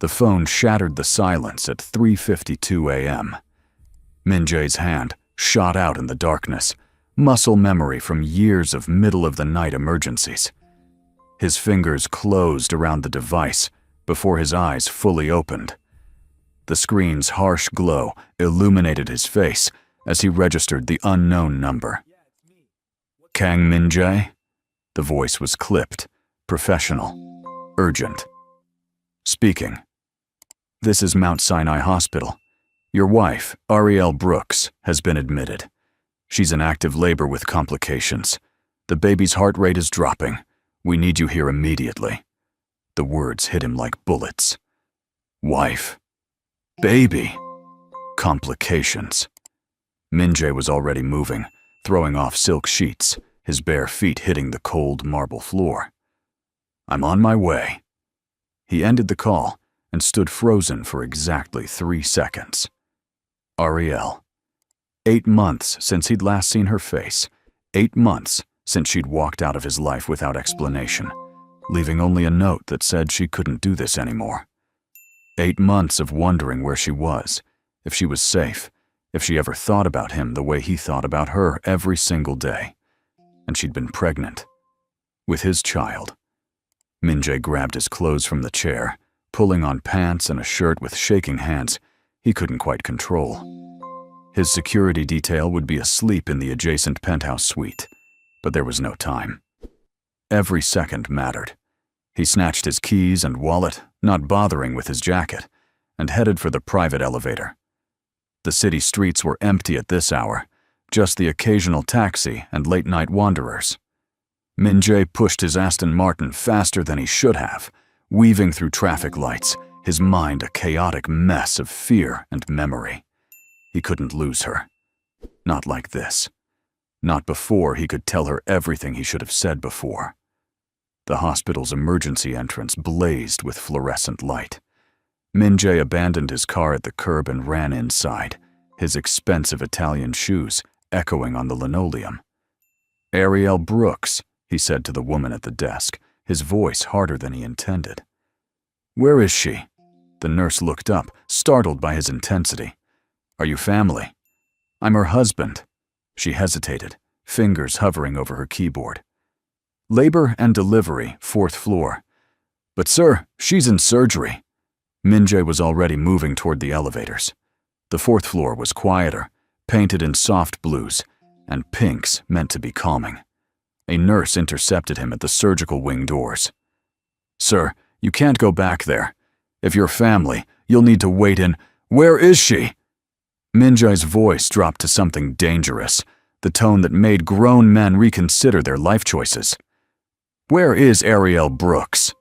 The phone shattered the silence at 3:52 a.m. Min-jae's hand shot out in the darkness, muscle memory from years of middle-of-the-night emergencies. His fingers closed around the device before his eyes fully opened. The screen's harsh glow illuminated his face as he registered the unknown number. Kang Min-jae? The voice was clipped, professional, urgent. Speaking. This is Mount Sinai Hospital. Your wife, Ariel Brooks, has been admitted. She's in active labor with complications. The baby's heart rate is dropping. We need you here immediately. The words hit him like bullets. Wife. Baby. Complications. Min-jae was already moving, throwing off silk sheets, his bare feet hitting the cold marble floor. I'm on my way. He ended the call and stood frozen for exactly 3 seconds. Ariel. 8 months since he'd last seen her face. 8 months since she'd walked out of his life without explanation, leaving only a note that said she couldn't do this anymore. 8 months of wondering where she was, if she was safe, if she ever thought about him the way he thought about her every single day. And she'd been pregnant. With his child. Min-jae grabbed his clothes from the chair, pulling on pants and a shirt with shaking hands he couldn't quite control. His security detail would be asleep in the adjacent penthouse suite, but there was no time. Every second mattered. He snatched his keys and wallet, not bothering with his jacket, and headed for the private elevator. The city streets were empty at this hour, just the occasional taxi and late-night wanderers. Min-jae pushed his Aston Martin faster than he should have, weaving through traffic lights, his mind a chaotic mess of fear and memory. He couldn't lose her. Not like this. Not before he could tell her everything he should have said before. The hospital's emergency entrance blazed with fluorescent light. Min-jae abandoned his car at the curb and ran inside, his expensive Italian shoes echoing on the linoleum. Ariel Brooks, he said to the woman at the desk, his voice harder than he intended. Where is she? The nurse looked up, startled by his intensity. Are you family? I'm her husband. She hesitated, fingers hovering over her keyboard. Labor and delivery, 4th floor. But sir, she's in surgery. Min-jae was already moving toward the elevators. The 4th floor was quieter, painted in soft blues, and pinks meant to be calming. A nurse intercepted him at the surgical wing doors. Sir, you can't go back there. If you're family, you'll need to wait in. Where is she? Min-jae's voice dropped to something dangerous, the tone that made grown men reconsider their life choices. Where is Ariel Brooks?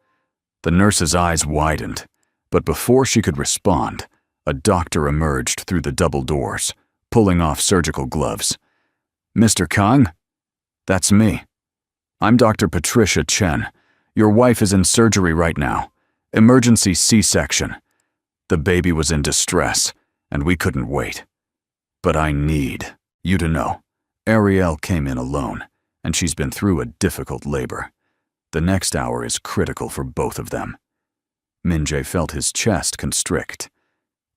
The nurse's eyes widened, but before she could respond, a doctor emerged through the double doors, pulling off surgical gloves. Mr. Kang? That's me. I'm Dr. Patricia Chen. Your wife is in surgery right now. Emergency C-section. The baby was in distress, and we couldn't wait. But I need you to know, Ariel came in alone, and she's been through a difficult labor. The next hour is critical for both of them. Min-jae felt his chest constrict.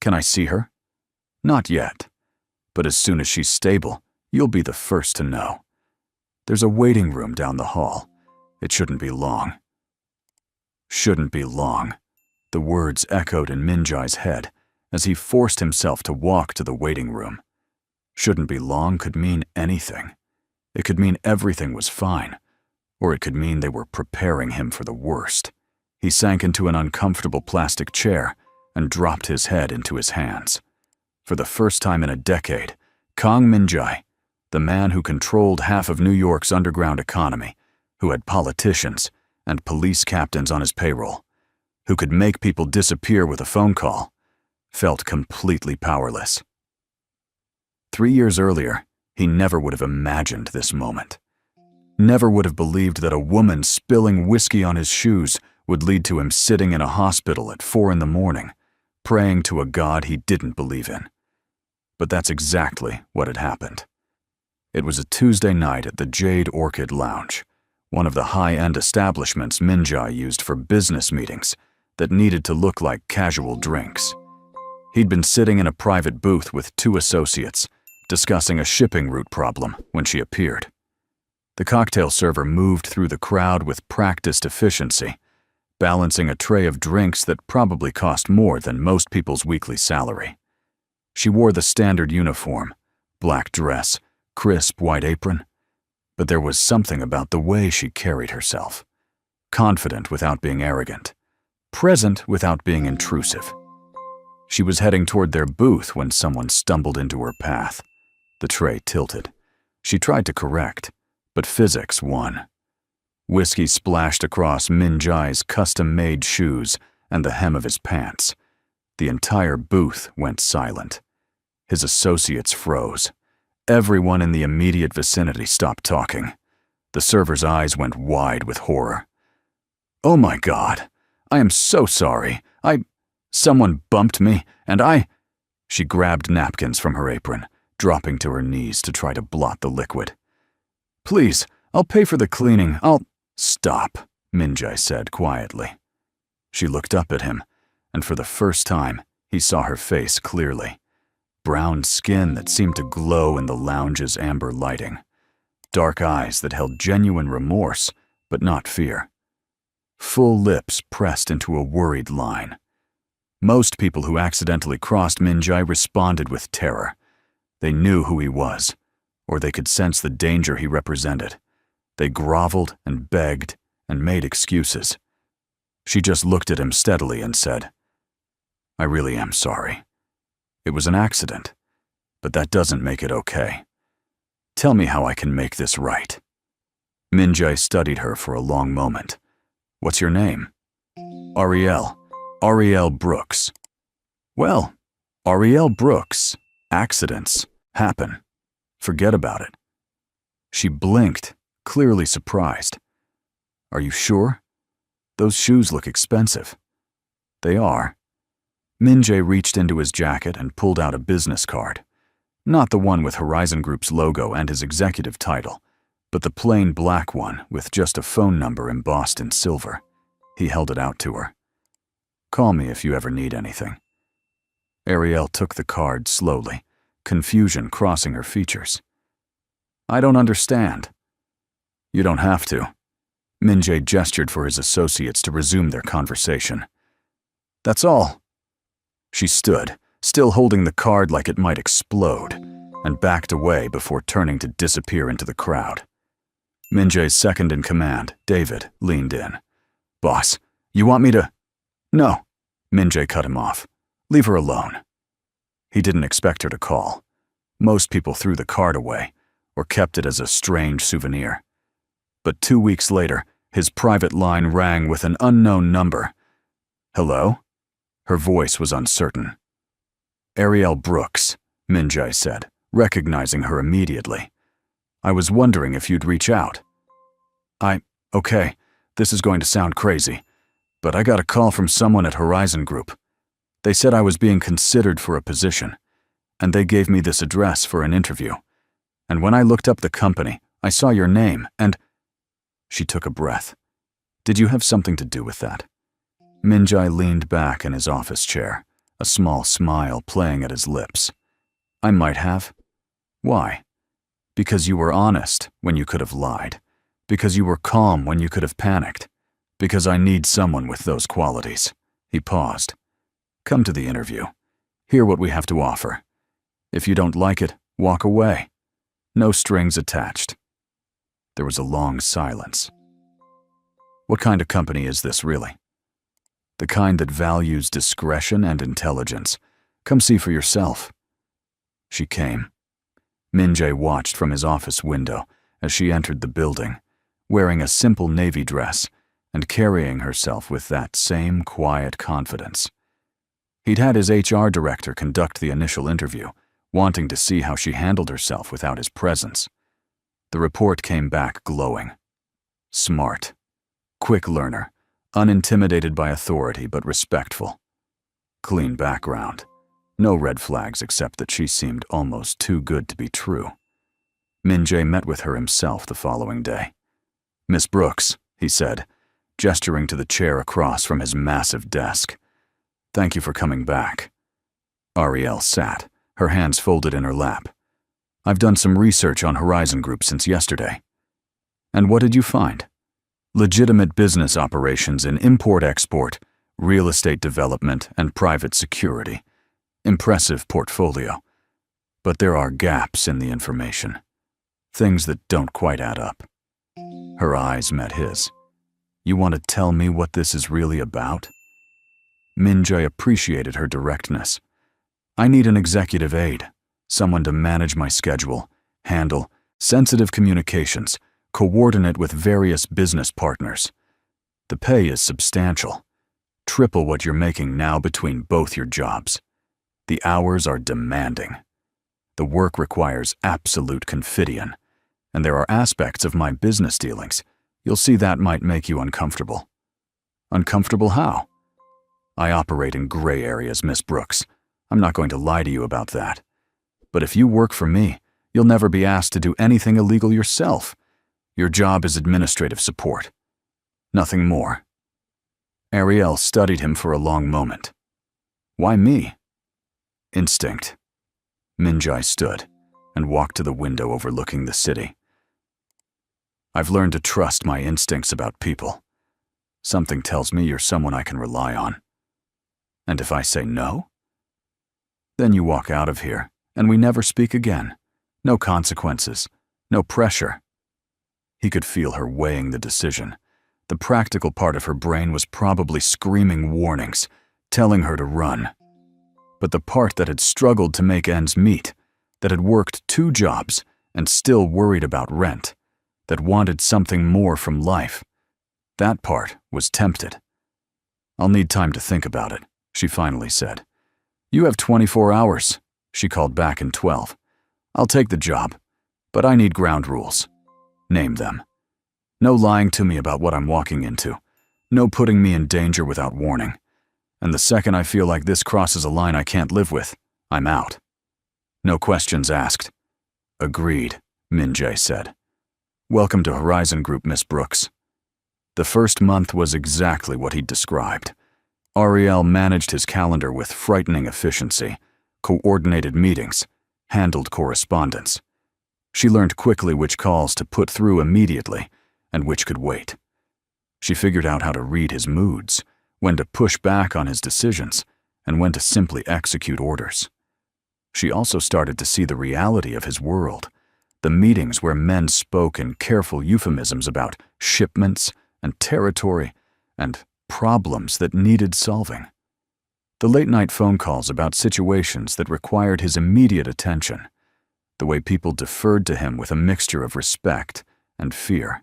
Can I see her? Not yet. But as soon as she's stable, you'll be the first to know. There's a waiting room down the hall. It shouldn't be long. Shouldn't be long. The words echoed in Min-jae's head as he forced himself to walk to the waiting room. Shouldn't be long could mean anything. It could mean everything was fine, or it could mean they were preparing him for the worst. He sank into an uncomfortable plastic chair and dropped his head into his hands. For the first time in a decade, Kang Min-jae, the man who controlled half of New York's underground economy, who had politicians and police captains on his payroll, who could make people disappear with a phone call, felt completely powerless. 3 years earlier, he never would have imagined this moment. Never would have believed that a woman spilling whiskey on his shoes would lead to him sitting in a hospital at 4 a.m, praying to a God he didn't believe in. But that's exactly what had happened. It was a Tuesday night at the Jade Orchid Lounge, one of the high-end establishments Min-jae used for business meetings that needed to look like casual drinks. He'd been sitting in a private booth with 2 associates, discussing a shipping route problem when she appeared. The cocktail server moved through the crowd with practiced efficiency, balancing a tray of drinks that probably cost more than most people's weekly salary. She wore the standard uniform, black dress, crisp white apron, but there was something about the way she carried herself. Confident without being arrogant, present without being intrusive. She was heading toward their booth when someone stumbled into her path. The tray tilted. She tried to correct, but physics won. Whiskey splashed across Min Jai's custom-made shoes and the hem of his pants. The entire booth went silent. His associates froze. Everyone in the immediate vicinity stopped talking. The server's eyes went wide with horror. "Oh my God, I am so sorry. Someone bumped me, and She grabbed napkins from her apron, dropping to her knees to try to blot the liquid. "Please, I'll pay for the cleaning. Stop," Min Jai said quietly. She looked up at him, and for the first time, he saw her face clearly. Brown skin that seemed to glow in the lounge's amber lighting. Dark eyes that held genuine remorse, but not fear. Full lips pressed into a worried line. Most people who accidentally crossed Min Jai responded with terror. They knew who he was, or they could sense the danger he represented. They groveled and begged and made excuses. She just looked at him steadily and said, "I really am sorry. It was an accident, but that doesn't make it okay. Tell me how I can make this right." Min Jai studied her for a long moment. "What's your name?" Ariel Brooks." "Well, Ariel Brooks, accidents happen. Forget about it." She blinked, clearly surprised. "Are you sure? Those shoes look expensive." "They are." Min Jai reached into his jacket and pulled out a business card. Not the one with Horizon Group's logo and his executive title, but the plain black one with just a phone number embossed in silver. He held it out to her. "Call me if you ever need anything." Ariel took the card slowly, confusion crossing her features. "I don't understand." "You don't have to." Min Jai gestured for his associates to resume their conversation. "That's all." She stood, still holding the card like it might explode, and backed away before turning to disappear into the crowd. Min Jai's second-in-command, David, leaned in. "Boss, you want me to—" "No," Min Jai cut him off. "Leave her alone." He didn't expect her to call. Most people threw the card away, or kept it as a strange souvenir. But 2 weeks later, his private line rang with an unknown number. "Hello?" Her voice was uncertain. "Ariel Brooks," Min Jai said, recognizing her immediately. "I was wondering if you'd reach out." Okay, this is going to sound crazy, but I got a call from someone at Horizon Group. They said I was being considered for a position, and they gave me this address for an interview. And when I looked up the company, I saw your name, and—" She took a breath. "Did you have something to do with that?" Min Jai leaned back in his office chair, a small smile playing at his lips. "I might have." "Why?" "Because you were honest when you could have lied. Because you were calm when you could have panicked. Because I need someone with those qualities." He paused. "Come to the interview. Hear what we have to offer. If you don't like it, walk away. No strings attached." There was a long silence. "What kind of company is this, really?" "The kind that values discretion and intelligence. Come see for yourself." She came. Min Jai watched from his office window as she entered the building, wearing a simple navy dress and carrying herself with that same quiet confidence. He'd had his HR director conduct the initial interview, wanting to see how she handled herself without his presence. The report came back glowing. Smart. Quick learner. Unintimidated by authority but respectful. Clean background. No red flags except that she seemed almost too good to be true. Min Jai met with her himself the following day. "Miss Brooks," he said, gesturing to the chair across from his massive desk. "Thank you for coming back." Ariel sat, her hands folded in her lap. "I've done some research on Horizon Group since yesterday." "And what did you find?" "Legitimate business operations in import-export, real estate development, and private security. Impressive portfolio. But there are gaps in the information. Things that don't quite add up." Her eyes met his. "You want to tell me what this is really about?" Min-jae appreciated her directness. "I need an executive aide, someone to manage my schedule, handle sensitive communications, coordinate with various business partners. The pay is substantial, triple what you're making now between both your jobs. The hours are demanding. The work requires absolute confidion, and there are aspects of my business dealings you'll see that might make you uncomfortable." "Uncomfortable how?" "I operate in gray areas, Miss Brooks. I'm not going to lie to you about that. But if you work for me, you'll never be asked to do anything illegal yourself. Your job is administrative support. Nothing more." Ariel studied him for a long moment. "Why me?" "Instinct." Min-jae stood and walked to the window overlooking the city. "I've learned to trust my instincts about people. Something tells me you're someone I can rely on. And if I say no? Then you walk out of here, and we never speak again. No consequences, no pressure." He could feel her weighing the decision. The practical part of her brain was probably screaming warnings, telling her to run. But the part that had struggled to make ends meet, that had worked 2 jobs and still worried about rent, that wanted something more from life, that part was tempted. "I'll need time to think about it," she finally said. "You have 24 hours, she called back in 12. "I'll take the job, but I need ground rules. Name them. No lying to me about what I'm walking into. No putting me in danger without warning. And the second I feel like this crosses a line I can't live with, I'm out. No questions asked." "Agreed," Min-jae said. "Welcome to Horizon Group, Miss Brooks." The first month was exactly what he'd described. Ariel managed his calendar with frightening efficiency, coordinated meetings, handled correspondence. She learned quickly which calls to put through immediately and which could wait. She figured out how to read his moods, when to push back on his decisions, and when to simply execute orders. She also started to see the reality of his world, the meetings where men spoke in careful euphemisms about shipments and territory and problems that needed solving. The late-night phone calls about situations that required his immediate attention, the way people deferred to him with a mixture of respect and fear.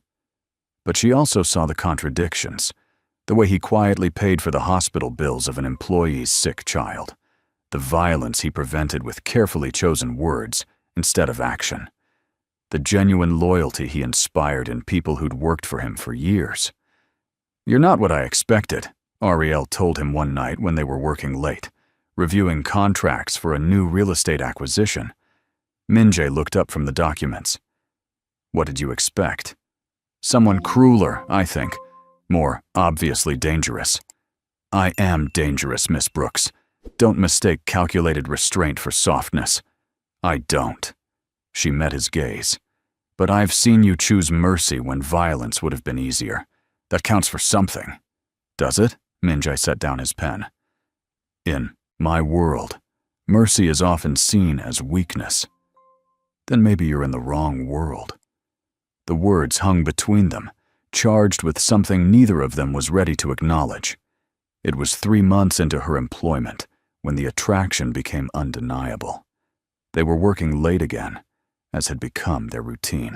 But she also saw the contradictions, the way he quietly paid for the hospital bills of an employee's sick child, the violence he prevented with carefully chosen words instead of action, the genuine loyalty he inspired in people who'd worked for him for years. "You're not what I expected," Ariel told him one night when they were working late, reviewing contracts for a new real estate acquisition. Min-jae looked up from the documents. "What did you expect?" "Someone crueler, I think. More obviously dangerous." "I am dangerous, Miss Brooks. Don't mistake calculated restraint for softness." "I don't." She met his gaze. "But I've seen you choose mercy when violence would have been easier. That counts for something." "Does it?" Min-jae set down his pen. "In my world, mercy is often seen as weakness." "Then maybe you're in the wrong world." The words hung between them, charged with something neither of them was ready to acknowledge. It was 3 months into her employment when the attraction became undeniable. They were working late again, as had become their routine.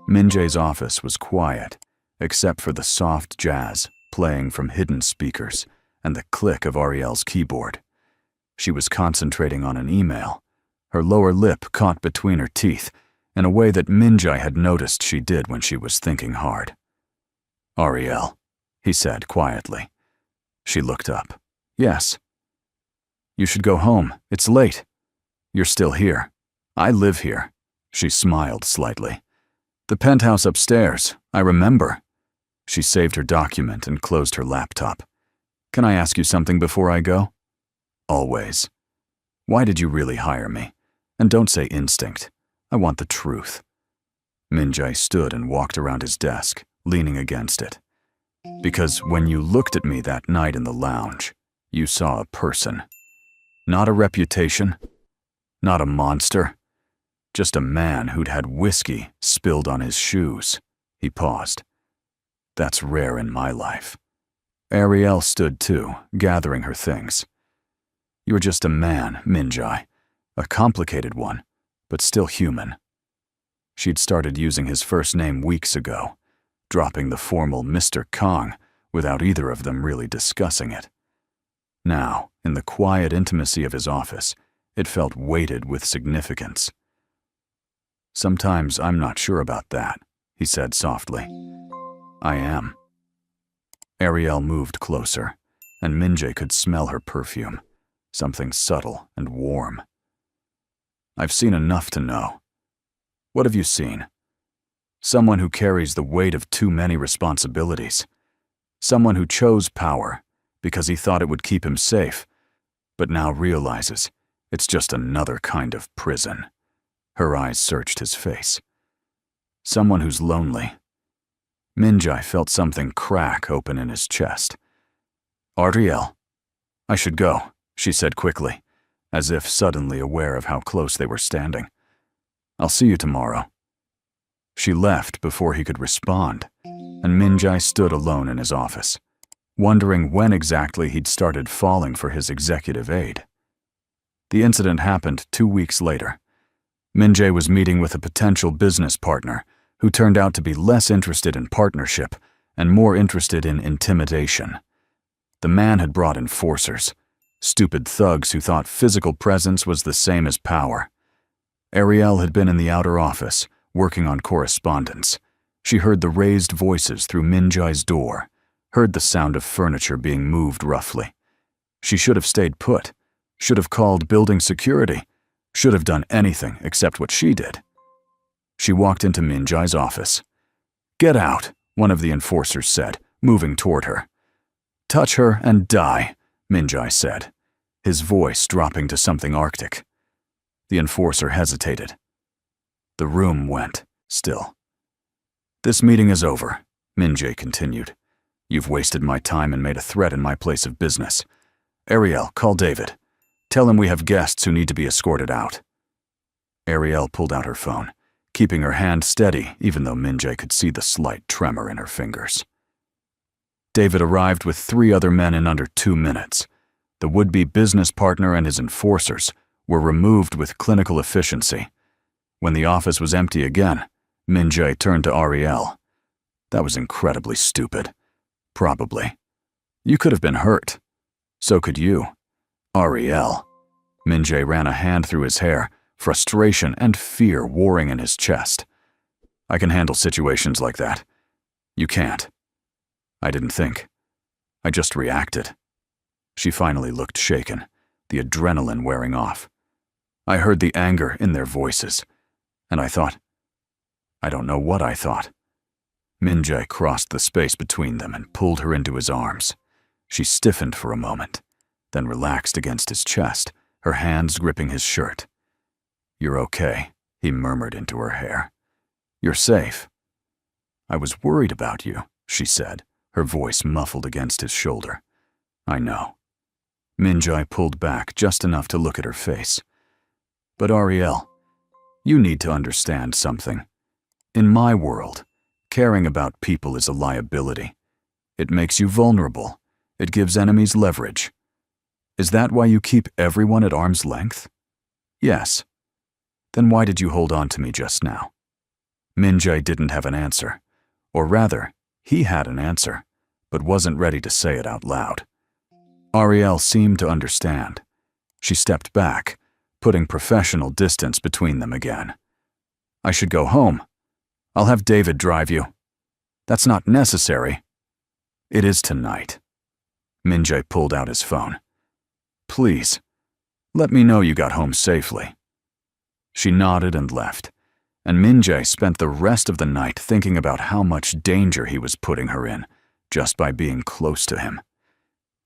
Min-jae's office was quiet, except for the soft jazz playing from hidden speakers and the click of Ariel's keyboard. She was concentrating on an email, her lower lip caught between her teeth in a way that Min-jae had noticed she did when she was thinking hard. "Ariel," he said quietly. She looked up. "Yes." "You should go home. It's late." "You're still here. I live here." She smiled slightly. "The penthouse upstairs, I remember." She saved her document and closed her laptop. Can I ask you something before I go? Always. Why did you really hire me? And don't say instinct. I want the truth. Min-jae stood and walked around his desk, leaning against it. Because when you looked at me that night in the lounge, you saw a person. Not a reputation, not a monster, just a man who'd had whiskey spilled on his shoes. He paused. That's rare in my life. Ariel stood too, gathering her things. You're just a man, Min-jae, a complicated one, but still human. She'd started using his first name weeks ago, dropping the formal Mr. Kong without either of them really discussing it. Now, in the quiet intimacy of his office, it felt weighted with significance. Sometimes I'm not sure about that, he said softly. I am. Ariel moved closer, and Min-jae could smell her perfume, something subtle and warm. I've seen enough to know. What have you seen? Someone who carries the weight of too many responsibilities. Someone who chose power because he thought it would keep him safe, but now realizes it's just another kind of prison. Her eyes searched his face. Someone who's lonely. Min-jae felt something crack open in his chest. Ariel, I should go, she said quickly, as if suddenly aware of how close they were standing. I'll see you tomorrow. She left before he could respond, and Min-jae stood alone in his office, wondering when exactly he'd started falling for his executive aide. The incident happened 2 weeks later. Min-jae was meeting with a potential business partner who turned out to be less interested in partnership and more interested in intimidation. The man had brought enforcers, stupid thugs who thought physical presence was the same as power. Ariel had been in the outer office, working on correspondence. She heard the raised voices through Min-jae's door, heard the sound of furniture being moved roughly. She should have stayed put, should have called building security, should have done anything except what she did. She walked into Min-jae's office. Get out, one of the enforcers said, moving toward her. Touch her and die, Min-jae said, his voice dropping to something arctic. The enforcer hesitated. The room went still. This meeting is over, Min-jae continued. You've wasted my time and made a threat in my place of business. Ariel, call David. Tell him we have guests who need to be escorted out. Ariel pulled out her phone, keeping her hand steady even though Min-jae could see the slight tremor in her fingers. David arrived with 3 other men in under 2 minutes. The would-be business partner and his enforcers were removed with clinical efficiency. When the office was empty again, Min-jae turned to Ariel. That was incredibly stupid. Probably. You could have been hurt. So could you. Ariel. Min-jae ran a hand through his hair, frustration and fear warring in his chest. I can handle situations like that. You can't. I didn't think. I just reacted. She finally looked shaken, the adrenaline wearing off. I heard the anger in their voices, and I thought, I don't know what I thought. Min-jae crossed the space between them and pulled her into his arms. She stiffened for a moment, then relaxed against his chest, her hands gripping his shirt. You're okay, he murmured into her hair. You're safe. I was worried about you, she said, her voice muffled against his shoulder. I know. Min-jae pulled back just enough to look at her face. But Ariel, you need to understand something. In my world, caring about people is a liability. It makes you vulnerable. It gives enemies leverage. Is that why you keep everyone at arm's length? Yes. Then why did you hold on to me just now? Min-jae didn't have an answer. Or rather, he had an answer, but wasn't ready to say it out loud. Ariel seemed to understand. She stepped back, putting professional distance between them again. I should go home. I'll have David drive you. That's not necessary. It is tonight. Min-jae pulled out his phone. Please, let me know you got home safely. She nodded and left, and Min-jae spent the rest of the night thinking about how much danger he was putting her in just by being close to him.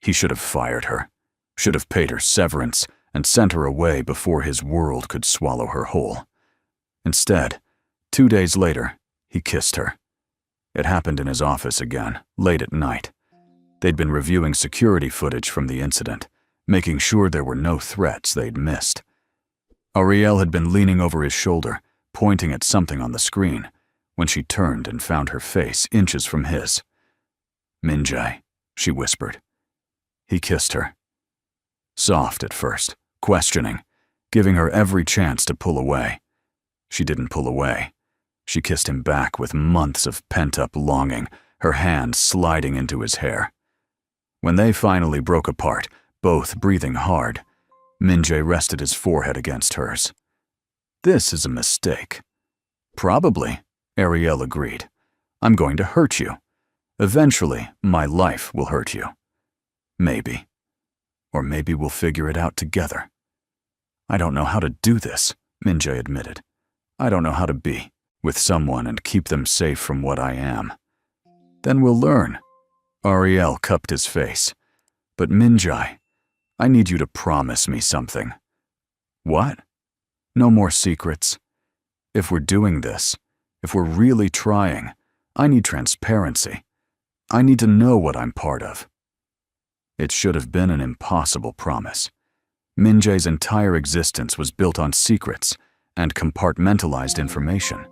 He should have fired her, should have paid her severance, and sent her away before his world could swallow her whole. Instead, 2 days later, he kissed her. It happened in his office again, late at night. They'd been reviewing security footage from the incident, making sure there were no threats they'd missed. Ariel had been leaning over his shoulder, pointing at something on the screen, when she turned and found her face inches from his. "Min-jae," she whispered. He kissed her. Soft at first, questioning, giving her every chance to pull away. She didn't pull away. She kissed him back with months of pent-up longing, her hand sliding into his hair. When they finally broke apart, both breathing hard, Min-jae rested his forehead against hers. "This is a mistake." "Probably," Ariel agreed. "I'm going to hurt you. Eventually, my life will hurt you. Maybe. Or maybe we'll figure it out together." "I don't know how to do this," Min-jae admitted. "I don't know how to be with someone and keep them safe from what I am." "Then we'll learn." Ariel cupped his face. "But Min-jae, I need you to promise me something." "What?" "No more secrets. If we're doing this, if we're really trying, I need transparency. I need to know what I'm part of." It should have been an impossible promise. Min-jae's entire existence was built on secrets and compartmentalized information.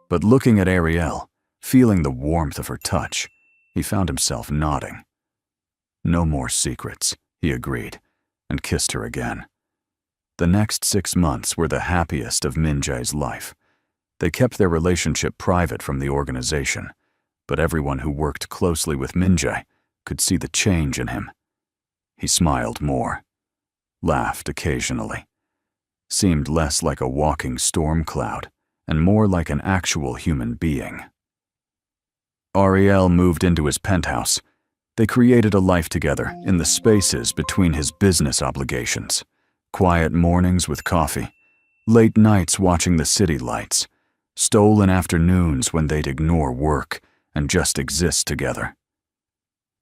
But looking at Ariel, feeling the warmth of her touch, he found himself nodding. "No more secrets," he agreed, and kissed her again. The next 6 months were the happiest of Min-jae's life. They kept their relationship private from the organization, but everyone who worked closely with Min-jae could see the change in him. He smiled more, laughed occasionally, seemed less like a walking storm cloud and more like an actual human being. Ariel moved into his penthouse. They created a life together in the spaces between his business obligations. Quiet mornings with coffee, late nights watching the city lights, stolen afternoons when they'd ignore work and just exist together.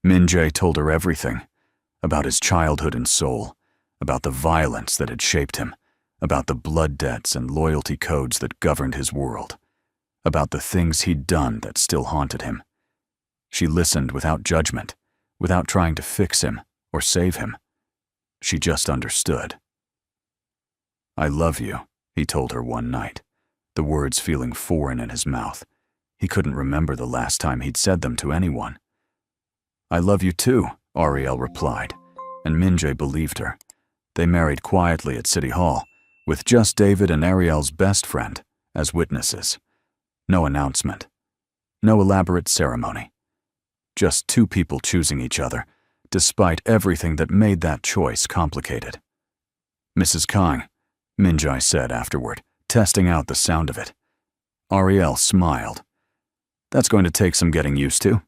Min-jae told her everything, about his childhood and soul, about the violence that had shaped him, about the blood debts and loyalty codes that governed his world, about the things he'd done that still haunted him. She listened without judgment, without trying to fix him or save him. She just understood. "I love you," he told her one night, the words feeling foreign in his mouth. He couldn't remember the last time he'd said them to anyone. "I love you too," Ariel replied, and Min-jae believed her. They married quietly at City Hall, with just David and Ariel's best friend as witnesses. No announcement, no elaborate ceremony. Just two people choosing each other, despite everything that made that choice complicated. "Mrs. Kang," Min-jae said afterward, testing out the sound of it. Ariel smiled. "That's going to take some getting used to."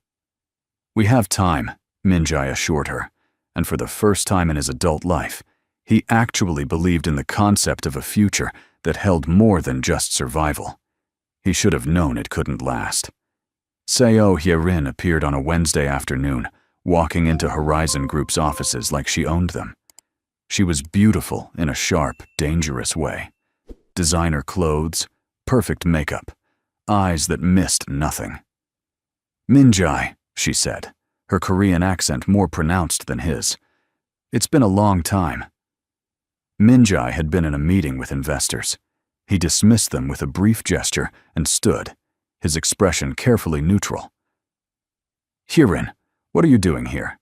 "We have time," Min-jae assured her, and for the first time in his adult life, he actually believed in the concept of a future that held more than just survival. He should have known it couldn't last. Seo Hye-rin appeared on a Wednesday afternoon, walking into Horizon Group's offices like she owned them. She was beautiful in a sharp, dangerous way. Designer clothes, perfect makeup, eyes that missed nothing. "Min-jae," she said, her Korean accent more pronounced than his. "It's been a long time." Min-jae had been in a meeting with investors. He dismissed them with a brief gesture and stood, his expression carefully neutral. "Hye-rin, what are you doing here?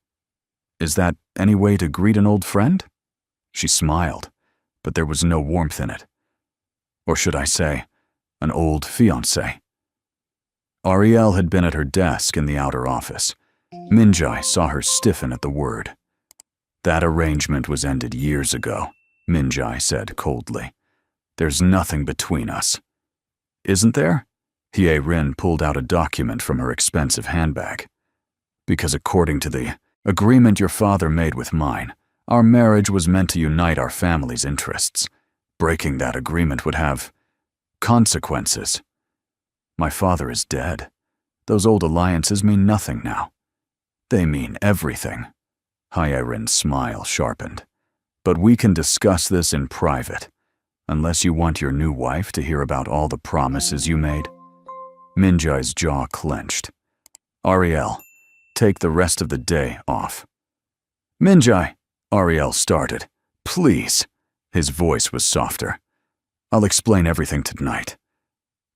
Is that any way to greet an old friend?" She smiled, but there was no warmth in it. Or should I say, an old fiancé. Ariel had been at her desk in the outer office. Min-jae saw her stiffen at the word. "That arrangement was ended years ago," Min-jae said coldly. "There's nothing between us." "Isn't there?" Hye-rin pulled out a document from her expensive handbag. "Because according to the agreement your father made with mine, our marriage was meant to unite our family's interests. Breaking that agreement would have..." Consequences. My father is dead. Those old alliances mean nothing now. They mean everything. Hyarin's smile sharpened. But we can discuss this in private, unless you want your new wife to hear about all the promises you made. Minjai's jaw clenched. Ariel, take the rest of the day off. Minjai, Ariel started. Please. His voice was softer. I'll explain everything tonight.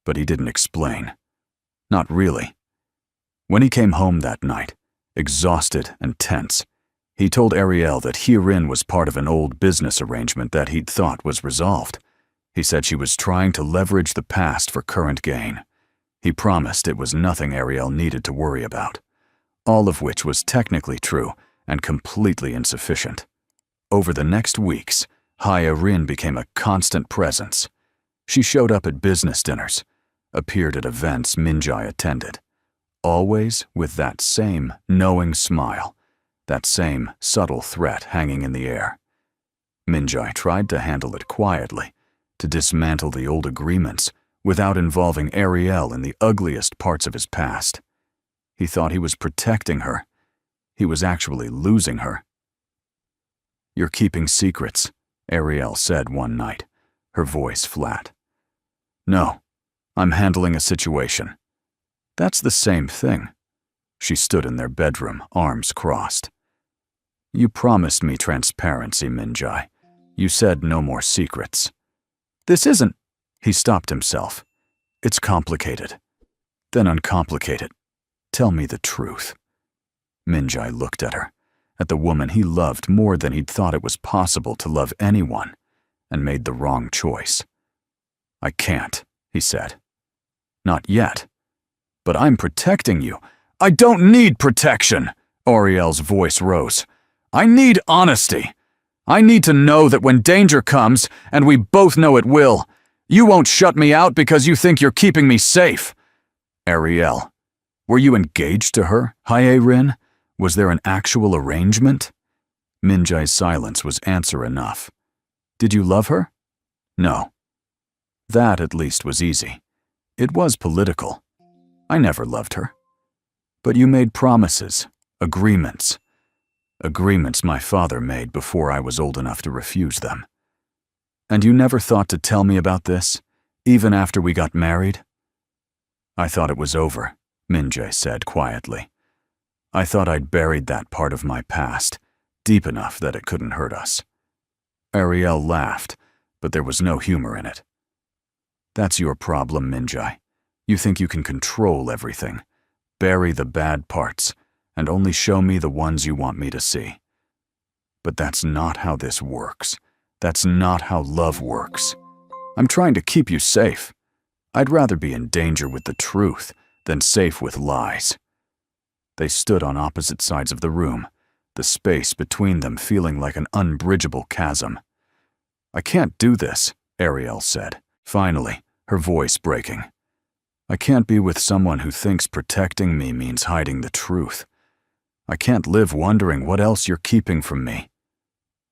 But he didn't explain. Not really. When he came home that night, exhausted and tense, he told Ariel that Hyarin was part of an old business arrangement that he'd thought was resolved. He said she was trying to leverage the past for current gain. He promised it was nothing Ariel needed to worry about, all of which was technically true and completely insufficient. Over the next weeks, Hyarin became a constant presence. She showed up at business dinners, appeared at events Minjai attended, always with that same knowing smile, that same subtle threat hanging in the air. Minjai tried to handle it quietly, to dismantle the old agreements without involving Ariel in the ugliest parts of his past. He thought he was protecting her. He was actually losing her. You're keeping secrets, Ariel said one night, her voice flat. No, I'm handling a situation. That's the same thing. She stood in their bedroom, arms crossed. You promised me transparency, Minjai. You said no more secrets. This isn't. He stopped himself. It's complicated. Then uncomplicate it. Tell me the truth. Minjai looked at her, at the woman he loved more than he'd thought it was possible to love anyone, and made the wrong choice. I can't, he said. Not yet. But I'm protecting you. I don't need protection, Ariel's voice rose. I need honesty. I need to know that when danger comes, and we both know it will, you won't shut me out because you think you're keeping me safe. Ariel, were you engaged to her, Hyarin? Was there an actual arrangement? Minjai's silence was answer enough. Did you love her? No. That at least was easy. It was political. I never loved her. But you made promises, agreements. Agreements my father made before I was old enough to refuse them. And you never thought to tell me about this, even after we got married? I thought it was over, Minjai said quietly. I thought I'd buried that part of my past, deep enough that it couldn't hurt us. Ariel laughed, but there was no humor in it. That's your problem, Minjai. You think you can control everything, bury the bad parts, and only show me the ones you want me to see. But that's not how this works. That's not how love works. I'm trying to keep you safe. I'd rather be in danger with the truth than safe with lies. They stood on opposite sides of the room, the space between them feeling like an unbridgeable chasm. I can't do this, Ariel said, finally, her voice breaking. I can't be with someone who thinks protecting me means hiding the truth. I can't live wondering what else you're keeping from me.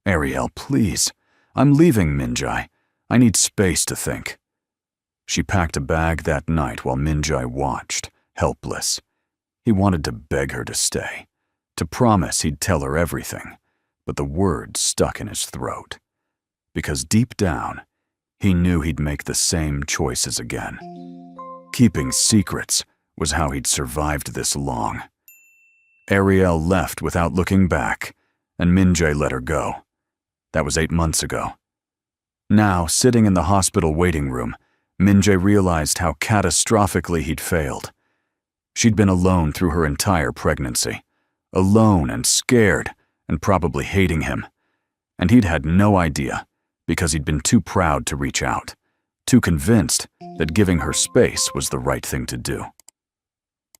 Ariel, please. I'm leaving, Minjai. I need space to think. She packed a bag that night while Minjai watched, helpless. He wanted to beg her to stay, to promise he'd tell her everything, but the words stuck in his throat. Because deep down, he knew he'd make the same choices again. Keeping secrets was how he'd survived this long. Ariel left without looking back, and Minjai let her go. That was 8 months ago. Now, sitting in the hospital waiting room, Minjai realized how catastrophically he'd failed. She'd been alone through her entire pregnancy, alone and scared and probably hating him. And he'd had no idea because he'd been too proud to reach out, too convinced that giving her space was the right thing to do.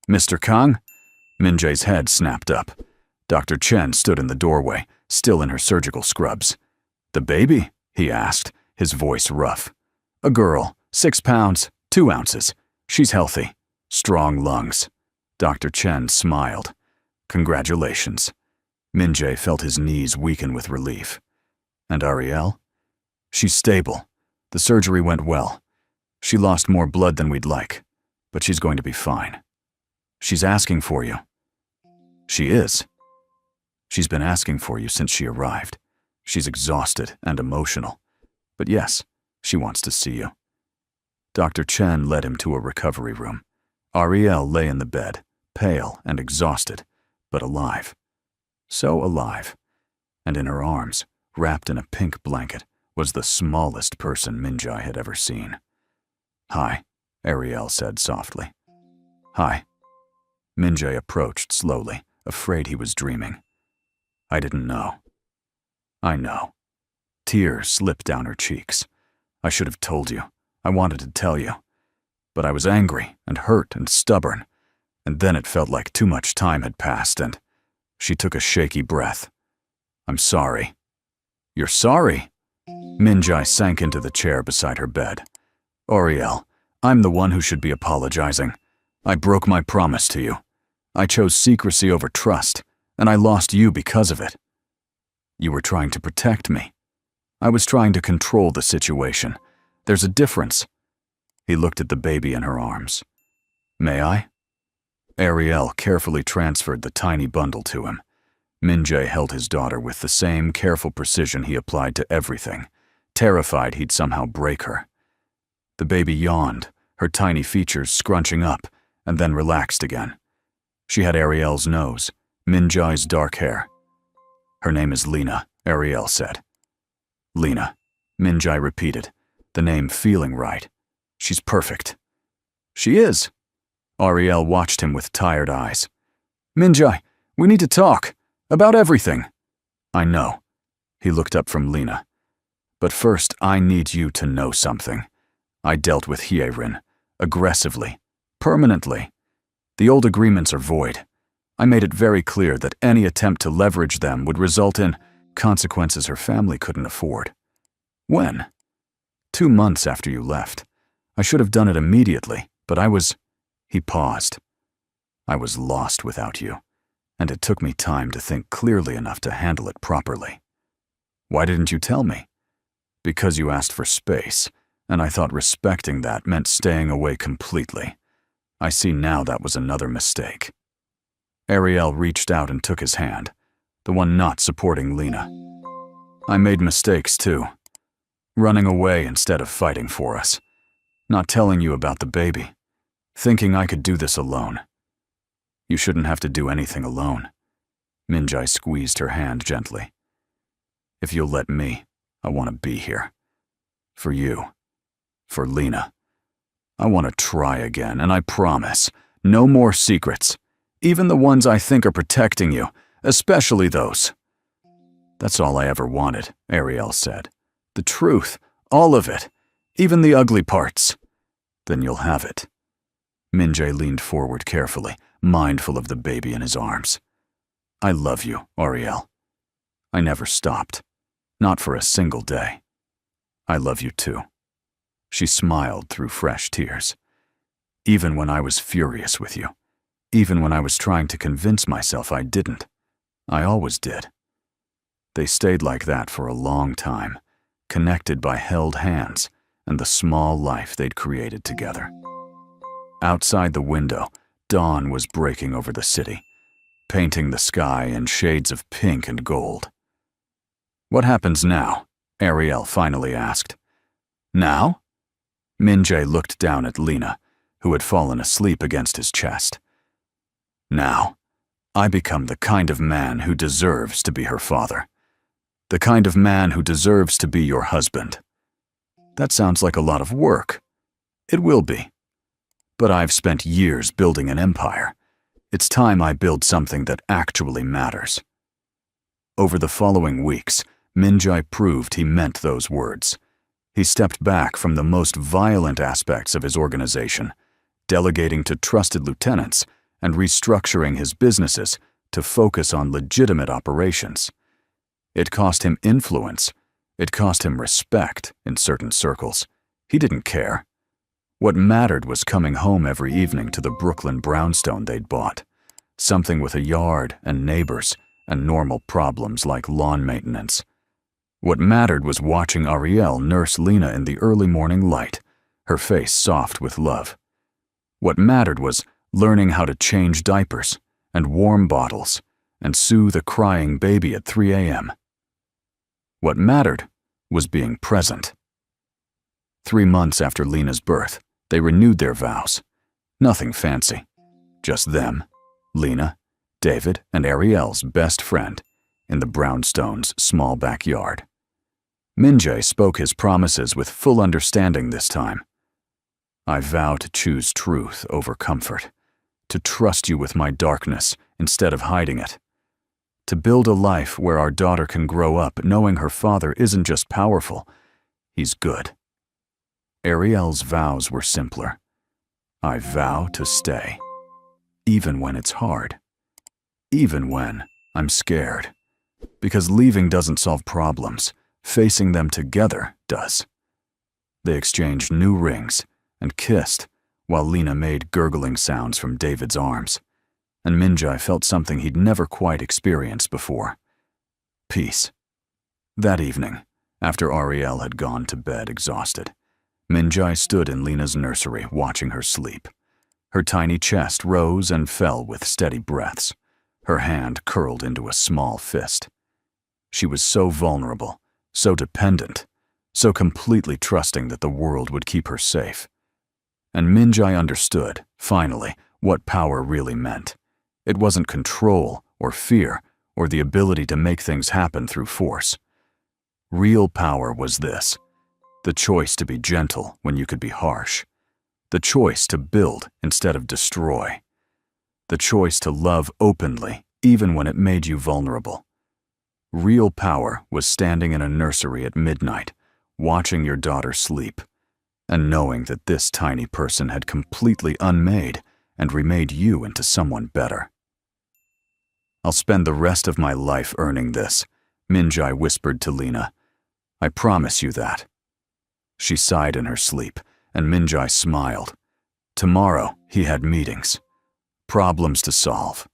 Mr. Kang? Minjai's head snapped up. Dr. Chen stood in the doorway, still in her surgical scrubs. The baby? He asked, his voice rough. A girl, 6 pounds, 2 ounces. She's healthy. Strong lungs. Dr. Chen smiled. Congratulations. Minjai felt his knees weaken with relief. And Ariel? She's stable. The surgery went well. She lost more blood than we'd like, but she's going to be fine. She's asking for you. She is. She's been asking for you since she arrived. She's exhausted and emotional. But yes, she wants to see you." Dr. Chen led him to a recovery room. Ariel lay in the bed, pale and exhausted, but alive. So alive. And in her arms, wrapped in a pink blanket, was the smallest person Minjai had ever seen. "Hi," Ariel said softly. "Hi." Minjai approached slowly, afraid he was dreaming. "I didn't know." "I know." Tears slipped down her cheeks. "I should have told you. I wanted to tell you. But I was angry and hurt and stubborn, and then it felt like too much time had passed and—" She took a shaky breath. "I'm sorry." "You're sorry?" Minjai sank into the chair beside her bed. "Ariel, I'm the one who should be apologizing. I broke my promise to you. I chose secrecy over trust, and I lost you because of it. You were trying to protect me. I was trying to control the situation. There's a difference." He looked at the baby in her arms. "May I?" Ariel carefully transferred the tiny bundle to him. Minjai held his daughter with the same careful precision he applied to everything, terrified he'd somehow break her. The baby yawned, her tiny features scrunching up, and then relaxed again. She had Ariel's nose, Minjai's dark hair. "Her name is Lena," Ariel said. "Lena," Minjai repeated, the name feeling right. "She's perfect." "She is." Ariel watched him with tired eyes. "Minjai, we need to talk. About everything." "I know." He looked up from Lena. "But first, I need you to know something. I dealt with Hierin, aggressively, permanently. The old agreements are void. I made it very clear that any attempt to leverage them would result in consequences her family couldn't afford." "When?" 2 months after you left. I should have done it immediately, but I was—" He paused. "I was lost without you, and it took me time to think clearly enough to handle it properly." "Why didn't you tell me?" "Because you asked for space, and I thought respecting that meant staying away completely. I see now that was another mistake." Ariel reached out and took his hand, the one not supporting Lena. "I made mistakes too. Running away instead of fighting for us. Not telling you about the baby. Thinking I could do this alone." "You shouldn't have to do anything alone." Minjai squeezed her hand gently. "If you'll let me, I want to be here. For you. For Lena. I want to try again, and I promise, no more secrets. Even the ones I think are protecting you, especially those." "That's all I ever wanted," Ariel said. "The truth, all of it, even the ugly parts." "Then you'll have it." Minjai leaned forward carefully, mindful of the baby in his arms. "I love you, Ariel. I never stopped. Not for a single day. I love you too." She smiled through fresh tears. "Even when I was furious with you, even when I was trying to convince myself I didn't, I always did." They stayed like that for a long time, connected by held hands and the small life they'd created together. Outside the window, dawn was breaking over the city, painting the sky in shades of pink and gold. "What happens now?" Ariel finally asked. "Now?" Minjai looked down at Lena, who had fallen asleep against his chest. "Now, I become the kind of man who deserves to be her father. The kind of man who deserves to be your husband." "That sounds like a lot of work." "It will be. But I've spent years building an empire. It's time I build something that actually matters." Over the following weeks, Minjai proved he meant those words. He stepped back from the most violent aspects of his organization, delegating to trusted lieutenants and restructuring his businesses to focus on legitimate operations. It cost him influence. It cost him respect in certain circles. He didn't care. What mattered was coming home every evening to the Brooklyn brownstone they'd bought, something with a yard and neighbors and normal problems like lawn maintenance. What mattered was watching Ariel nurse Lena in the early morning light, her face soft with love. What mattered was learning how to change diapers and warm bottles and soothe a crying baby at 3 a.m. What mattered was being present. 3 months after Lena's birth, they renewed their vows. Nothing fancy, just them, Lena, David, and Ariel's best friend, in the brownstones' small backyard. Minjae spoke his promises with full understanding this time. I vow to choose truth over comfort, to trust you with my darkness instead of hiding it, to build a life where our daughter can grow up knowing her father isn't just powerful, he's good. Ariel's vows were simpler. I vow to stay, even when it's hard, even when I'm scared, because leaving doesn't solve problems, facing them together does. They exchanged new rings and kissed while Lena made gurgling sounds from David's arms, and Minjae felt something he'd never quite experienced before. Peace. That evening, after Ariel had gone to bed exhausted, Minjae stood in Lena's nursery watching her sleep. Her tiny chest rose and fell with steady breaths, her hand curled into a small fist. She was so vulnerable, so dependent, so completely trusting that the world would keep her safe. And Minjae understood, finally, what power really meant. It wasn't control or fear or the ability to make things happen through force. Real power was this: the choice to be gentle when you could be harsh, the choice to build instead of destroy, the choice to love openly even when it made you vulnerable. Real power was standing in a nursery at midnight, watching your daughter sleep, and knowing that this tiny person had completely unmade and remade you into someone better. I'll spend the rest of my life earning this, Minjae whispered to Lena. I promise you that. She sighed in her sleep, and Minjae smiled. Tomorrow he had meetings, problems to solve,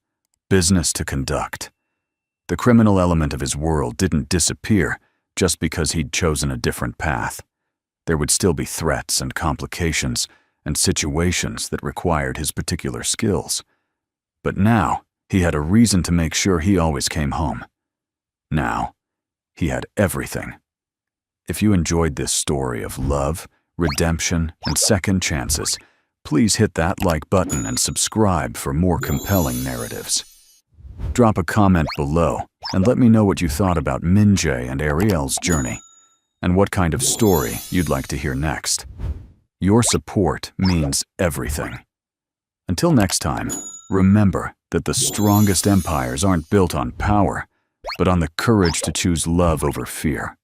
business to conduct. The criminal element of his world didn't disappear just because he'd chosen a different path. There would still be threats and complications and situations that required his particular skills. But now, he had a reason to make sure he always came home. Now, he had everything. If you enjoyed this story of love, redemption, and second chances, please hit that like button and subscribe for more compelling narratives. Drop a comment below and let me know what you thought about Minjae and Ariel's journey, and what kind of story you'd like to hear next. Your support means everything. Until next time, remember that the strongest empires aren't built on power, but on the courage to choose love over fear.